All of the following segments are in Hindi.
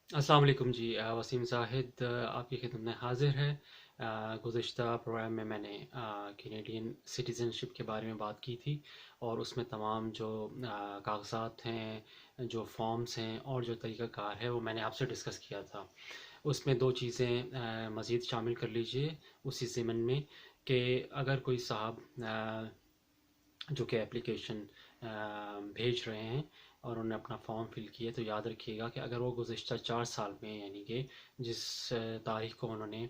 अस्सलाम वालेकुम जी। वसीम ज़ाहिद आपकी खिदमत में हाज़िर है। गुज़िश्ता प्रोग्राम में मैंने कैनेडियन सिटीज़नशिप के बारे में बात की थी और उसमें तमाम जो कागज़ात हैं, जो फ़ॉर्म्स हैं और जो तरीक़ाकार है वो मैंने आपसे डिस्कस किया था। उसमें 2 चीज़ें मज़ीद शामिल कर लीजिए उसी ज़िमन में कि अगर कोई साहब जो कि एप्लीकेशन भेज रहे हैं और उन्होंने अपना फॉर्म फिल किया, तो याद रखिएगा कि अगर वो गुज़िश्ता 4 साल में, यानी कि जिस तारीख को उन्होंने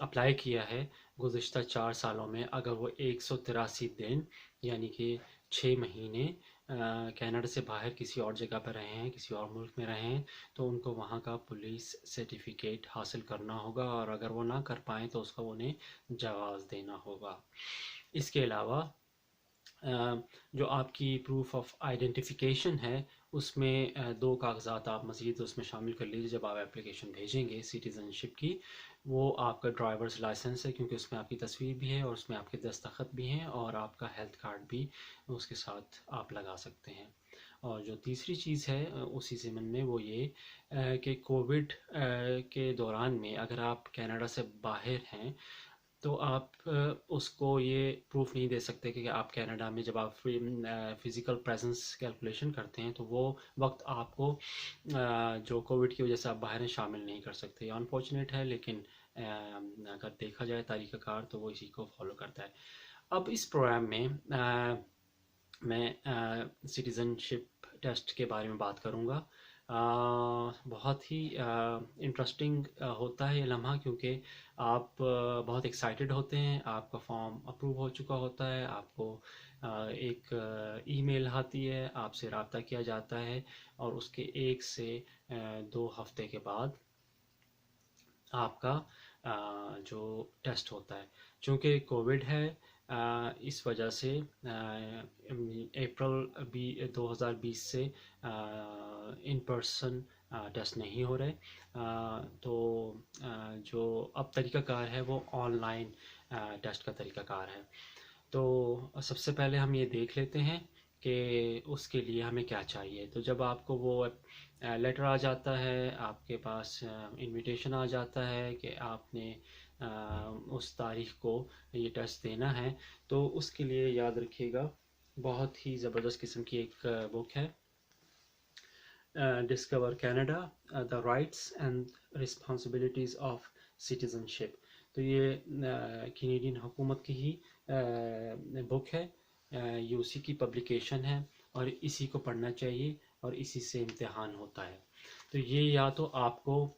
अप्लाई किया है, गुज़िश्ता 4 सालों में अगर वो 183 दिन यानी कि 6 महीने कनाडा से बाहर किसी और जगह पर रहे हैं, किसी और मुल्क में रहे हैं, तो उनको वहाँ का पुलिस सर्टिफिकेट हासिल करना होगा और अगर वो ना कर पाएँ तो उसका उन्हें जवाज़ देना होगा। इसके अलावा जो आपकी प्रूफ ऑफ आइडेंटिफिकेशन है उसमें 2 कागज़ात आप मज़ीद उसमें शामिल कर लीजिए जब आप एप्लीकेशन भेजेंगे सिटीज़नशिप की। वो आपका ड्राइवर्स लाइसेंस है, क्योंकि उसमें आपकी तस्वीर भी है और उसमें आपके दस्तखत भी हैं और आपका हेल्थ कार्ड भी उसके साथ आप लगा सकते हैं। और जो तीसरी चीज़ है उसी ज़िमन में वो ये कि कोविड के दौरान में अगर आप कनाडा से बाहर हैं तो आप उसको ये प्रूफ नहीं दे सकते कि आप कनाडा में जब आप फिज़िकल प्रेजेंस कैलकुलेशन करते हैं तो वो वक्त आपको जो कोविड की वजह से आप बाहर हैं शामिल नहीं कर सकते। ये अनफॉर्चुनेट है, लेकिन अगर देखा जाए तरीक़ाकार तो वो इसी को फॉलो करता है। अब इस प्रोग्राम में मैं सिटीज़नशिप टेस्ट के बारे में बात करूँगा। बहुत ही इंटरेस्टिंग होता है ये लम्हा, क्योंकि आप बहुत एक्साइटेड होते हैं, आपका फॉर्म अप्रूव हो चुका होता है, आपको एक ईमेल आती है, आपसे रब्ता किया जाता है और उसके 1 से 2 हफ्ते के बाद आपका जो टेस्ट होता है। चूँकि कोविड है, इस वजह से अप्रैल 2020 से इन पर्सन टेस्ट नहीं हो रहे। तो जो अब तरीक़ाकार है वो ऑनलाइन टेस्ट का तरीक़ाकार है। तो सबसे पहले हम ये देख लेते हैं कि उसके लिए हमें क्या चाहिए। तो जब आपको वो लेटर आ जाता है, आपके पास इनविटेशन आ जाता है कि आपने उस तारीख को ये टेस्ट देना है, तो उसके लिए याद रखिएगा बहुत ही ज़बरदस्त किस्म की एक बुक है, discover Canada the rights and responsibilities of citizenship. तो ये कैनेडियन हुकूमत की ही बुक है, ये उसी की पब्लिकेशन है और इसी को पढ़ना चाहिए और इसी से इम्तिहान होता है। तो ये या तो आपको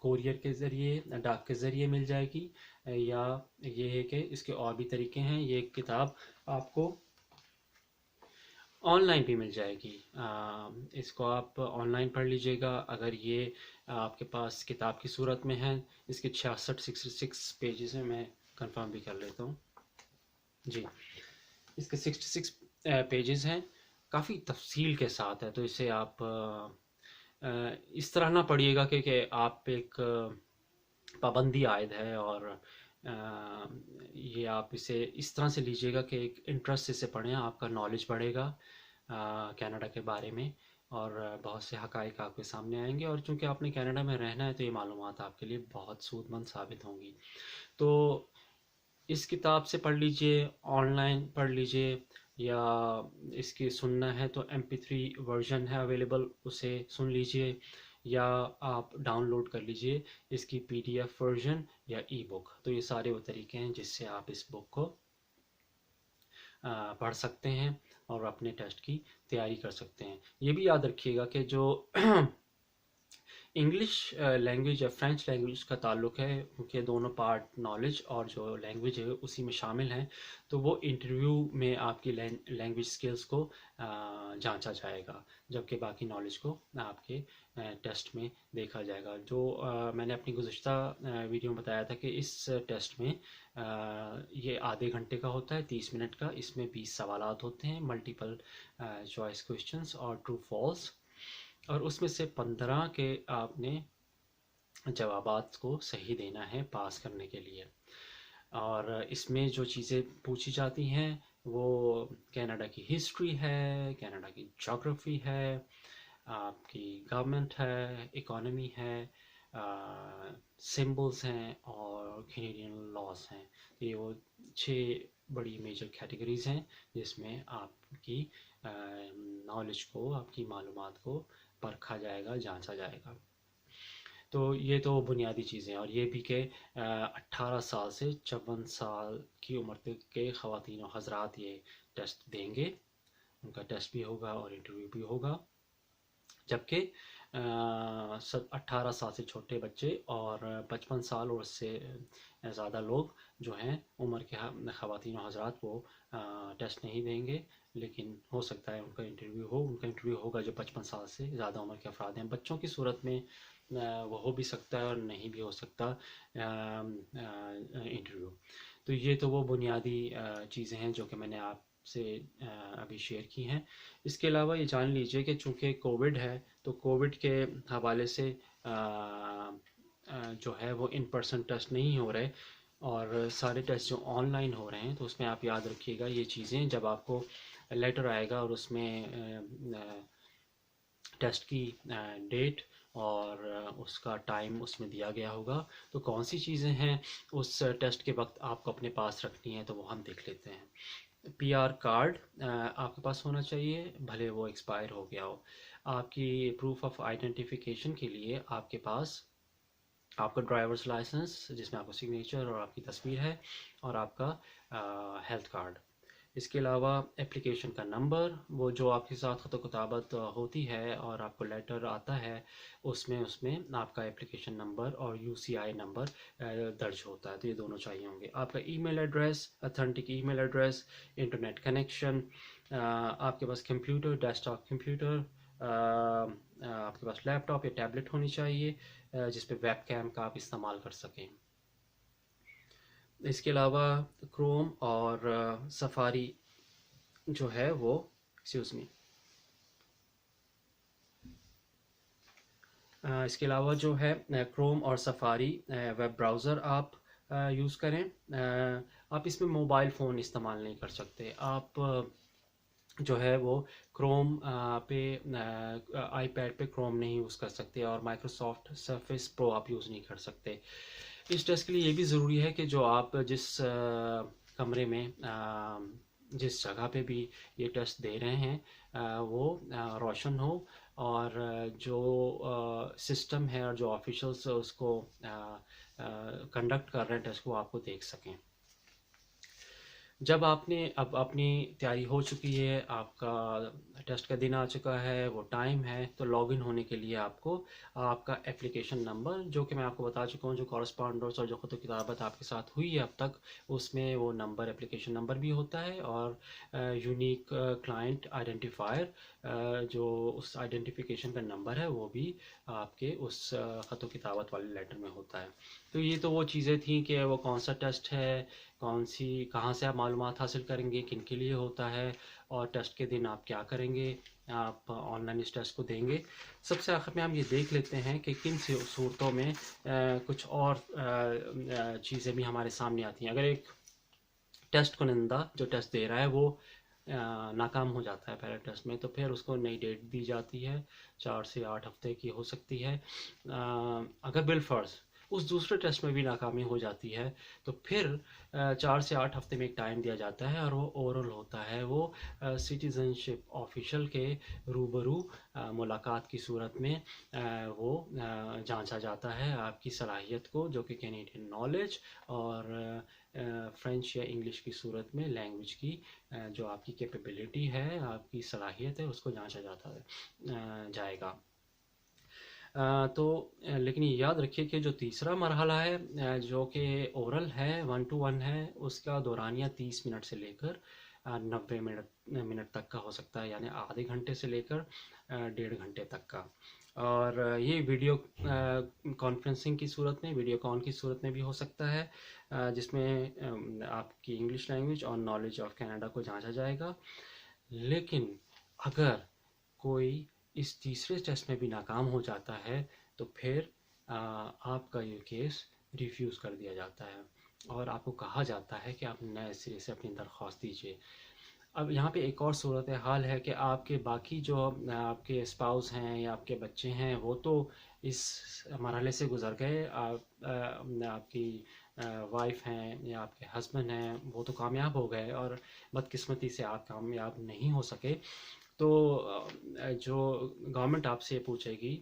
कोरियर के ज़रिए, डाक के ज़रिए मिल जाएगी, या ये है कि इसके और भी तरीके हैं। ये किताब आपको ऑनलाइन भी मिल जाएगी। इसको आप ऑनलाइन पढ़ लीजिएगा। अगर ये आपके पास किताब की सूरत में है, इसके 66 पेजेस हैं, मैं कंफर्म भी कर लेता हूँ जी। इसके 66 पेजेस हैं, काफ़ी तफसील के साथ है। तो इसे आप इस तरह ना पढ़िएगा कि आप एक पाबंदी आयद है और ये आप इसे इस तरह से लीजिएगा कि एक इंटरेस्ट से पढ़ें, आपका नॉलेज बढ़ेगा कनाडा के बारे में और बहुत से हकाइक आपके सामने आएंगे। और चूंकि आपने कनाडा में रहना है तो ये मालूमात आपके लिए बहुत सूदमंद साबित होंगी। तो इस किताब से पढ़ लीजिए, ऑनलाइन पढ़ लीजिए, या इसकी सुनना है तो MP3 वर्जन है अवेलेबल, उसे सुन लीजिए, या आप डाउनलोड कर लीजिए इसकी PDF वर्जन या ई बुक। तो ये सारे वो तरीके हैं जिससे आप इस बुक को पढ़ सकते हैं और अपने टेस्ट की तैयारी कर सकते हैं। ये भी याद रखिएगा कि जो इंग्लिश लैंग्वेज या फ्रेंच लैंग्वेज का ताल्लुक है, क्योंकि दोनों पार्ट नॉलेज और जो लैंग्वेज है उसी में शामिल हैं, तो वो इंटरव्यू में आपकी लैंग्वेज स्किल्स को जांचा जाएगा, जबकि बाकी नॉलेज को आपके टेस्ट में देखा जाएगा। जो मैंने अपनी गुज़िश्ता वीडियो में बताया था कि इस टेस्ट में ये आधे घंटे का होता है, 30 मिनट का। इसमें 20 सवालात होते हैं, मल्टीपल चॉइस क्वेश्चंस और ट्रू फॉल्स, और उसमें से 15 के आपने जवाबात को सही देना है पास करने के लिए। और इसमें जो चीज़ें पूछी जाती हैं वो कनाडा की हिस्ट्री है, कनाडा की जोग्राफ़ी है, आपकी गवर्नमेंट है, इकोनॉमी है, सिंबल्स हैं और कैनेडियन लॉज हैं। ये वो 6 बड़ी मेजर कैटेगरीज हैं जिसमें आपकी नॉलेज को, आपकी मालूमात को परखा जाएगा, जांचा जाएगा। तो ये तो बुनियादी चीज़ें हैं, और ये भी कि 18 साल से 54 साल की उम्र तक के ख़वातीन और हज़रात ये टेस्ट देंगे। उनका टेस्ट भी होगा और इंटरव्यू भी होगा। जबकि 18 साल से छोटे बच्चे और 55 साल और उससे ज़्यादा लोग जो हैं उम्र के ख़वातीन और हज़रात वो टेस्ट नहीं देंगे, लेकिन हो सकता है उनका इंटरव्यू हो। उनका इंटरव्यू होगा जो 55 साल से ज़्यादा उम्र के अफराद हैं। बच्चों की सूरत में वो हो भी सकता है और नहीं भी हो सकता इंटरव्यू। तो ये तो वो बुनियादी चीज़ें हैं जो कि मैंने आपसे अभी शेयर की हैं। इसके अलावा ये जान लीजिए कि चूँकि कोविड है, तो कोविड के हवाले से जो है वो इन पर्सन टेस्ट नहीं हो रहे, और सारे टेस्ट जो ऑनलाइन हो रहे हैं। तो उसमें आप याद रखिएगा ये चीज़ें, जब आपको लेटर आएगा और उसमें टेस्ट की डेट और उसका टाइम उसमें दिया गया होगा, तो कौन सी चीज़ें हैं उस टेस्ट के वक्त आपको अपने पास रखनी है, तो वो हम देख लेते हैं। पीआर कार्ड आपके पास होना चाहिए, भले वो एक्सपायर हो गया हो। आपकी प्रूफ ऑफ आइडेंटिफिकेशन के लिए आपके पास आपका ड्राइवर्स लाइसेंस जिसमें आपका सिग्नेचर और आपकी तस्वीर है, और आपका हेल्थ कार्ड। इसके अलावा एप्लीकेशन का नंबर, वो जो आपके साथ ख़त किताबत होती है और आपको लेटर आता है, उसमें उसमें आपका एप्लीकेशन नंबर और यूसीआई नंबर दर्ज होता है। तो ये दोनों चाहिए होंगे। आपका email address, authentic email address, internet connection, आपके पास कंप्यूटर, डेस्कटॉप कंप्यूटर, आपके पास लैपटॉप या टैबलेट होनी चाहिए जिस पे वेब कैम का आप इस्तेमाल कर सकें। इसके अलावा क्रोम और सफारी जो है वो, एक्सक्यूज़ मी, इसके अलावा जो है क्रोम और सफारी वेब ब्राउज़र आप यूज़ करें। आप इसमें मोबाइल फ़ोन इस्तेमाल नहीं कर सकते। आप जो है वो क्रोम पे आईपैड पे क्रोम नहीं यूज़ कर सकते, और माइक्रोसॉफ्ट सरफेस प्रो आप यूज़ नहीं कर सकते। इस टेस्ट के लिए ये भी ज़रूरी है कि जो आप जिस कमरे में जिस जगह पे भी ये टेस्ट दे रहे हैं वो रोशन हो, और जो सिस्टम है और जो ऑफिशियल्स उसको कंडक्ट कर रहे हैं टेस्ट को, आपको देख सकें। जब आपने अब अपनी तैयारी हो चुकी है, आपका टेस्ट का दिन आ चुका है, वो टाइम है, तो लॉगिन होने के लिए आपको आपका एप्लीकेशन नंबर, जो कि मैं आपको बता चुका हूँ, जो कॉरस्पॉन्डेंस और जो ख़ुद किताबत आपके साथ हुई है अब तक, उसमें वो नंबर, एप्लीकेशन नंबर भी होता है, और यूनिक क्लाइंट आइडेंटिफायर, जो उस आइडेंटिफिकेशन का नंबर है, वो भी आपके उस ख़ुद किताबत वाले लेटर में होता है। तो ये तो वो चीज़ें थी कि वो कौन सा टेस्ट है, कौन सी, कहाँ से आप मालूमात हासिल करेंगे, किन के लिए होता है, और टेस्ट के दिन आप क्या करेंगे, आप ऑनलाइन इस टेस्ट को देंगे। सबसे आखिर में हम ये देख लेते हैं कि किन सूरतों में कुछ और चीज़ें भी हमारे सामने आती हैं। अगर एक टेस्ट कुनिंदा जो टेस्ट दे रहा है वो नाकाम हो जाता है पहले टेस्ट में, तो फिर उसको नई डेट दी जाती है, 4 से 8 हफ्ते की हो सकती है। अगर बिलफर्ज उस दूसरे टेस्ट में भी नाकामी हो जाती है, तो फिर 4 से 8 हफ्ते में एक टाइम दिया जाता है, और वो ओरल होता है। वो सिटीज़नशिप ऑफिशियल के रूबरू मुलाकात की सूरत में वो जांचा जाता है आपकी सलाहियत को, जो कि कैनेडियन नॉलेज और फ्रेंच या इंग्लिश की सूरत में लैंग्वेज की जो आपकी कैपेबिलिटी है, आपकी सलाहियत है, उसको जांचा जाता है जाएगा। तो लेकिन ये याद रखिए कि जो तीसरा मरहला है जो कि ओरल है, 1 to 1 है, उसका दौरानिया 30 मिनट से लेकर 90 मिनट तक का हो सकता है, यानी आधे घंटे से लेकर 1.5 घंटे तक का। और ये वीडियो कॉन्फ्रेंसिंग की सूरत में, वीडियो कॉल की सूरत में भी हो सकता है, जिसमें आपकी इंग्लिश लैंग्वेज और नॉलेज ऑफ कनाडा को जांचा जाएगा। लेकिन अगर कोई इस तीसरे टेस्ट में भी नाकाम हो जाता है, तो फिर आपका ये केस रिफ्यूज़ कर दिया जाता है, और आपको कहा जाता है कि आप नए सिरे से अपनी दरख्वास्त दीजिए। अब यहाँ पे एक और सूरत हाल है कि आपके बाकी जो आपके स्पाउस हैं या आपके बच्चे हैं वो तो इस मरहले से गुज़र गए। आपकी वाइफ हैं या आपके हस्बैंड हैं वो तो कामयाब हो गए और बदकिस्मती से आप कामयाब नहीं हो सके। तो जो गवर्नमेंट आपसे पूछेगी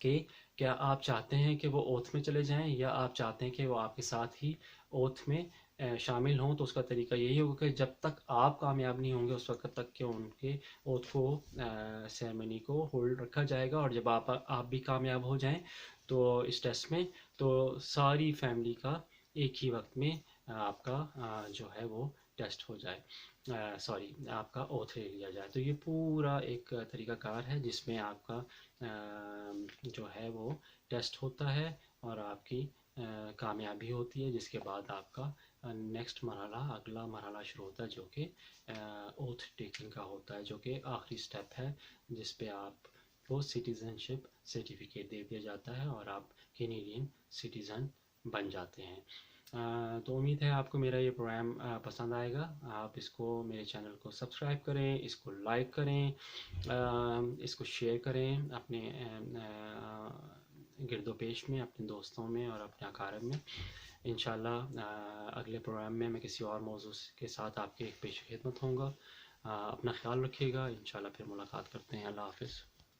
कि क्या आप चाहते हैं कि वो ओथ में चले जाएं या आप चाहते हैं कि वो आपके साथ ही ओथ में शामिल हों, तो उसका तरीका यही होगा कि जब तक आप कामयाब नहीं होंगे उस वक्त तक के उनके ओथ को सेरेमनी को होल्ड रखा जाएगा। और जब आप भी कामयाब हो जाएं तो इस टेस्ट में, तो सारी फैमिली का एक ही वक्त में आपका जो है वो टेस्ट हो जाए, सॉरी आपका ओथ ले लिया जाए। तो ये पूरा एक तरीकाकार है जिसमें आपका जो है वो टेस्ट होता है और आपकी कामयाबी होती है, जिसके बाद आपका नेक्स्ट मरहला, अगला मरहला शुरू होता है जो कि ओथ टेकिंग का होता है, जो कि आखिरी स्टेप है जिस पे आपको सिटीज़नशिप सर्टिफिकेट दे दिया जाता है और आप कैनेडियन सिटीज़न बन जाते हैं। तो उम्मीद है आपको मेरा ये प्रोग्राम पसंद आएगा। आप इसको, मेरे चैनल को सब्सक्राइब करें, इसको लाइक करें, इसको शेयर करें अपने गिरदोपेश में, अपने दोस्तों में और अपने अकारब में। इंशाल्लाह अगले प्रोग्राम में मैं किसी और मौजू के साथ आपके एक पेश खिदमत होऊंगा। अपना ख्याल रखिएगा। इंशाल्लाह फिर मुलाकात करते हैं। अल्लाह हाफ़िज़।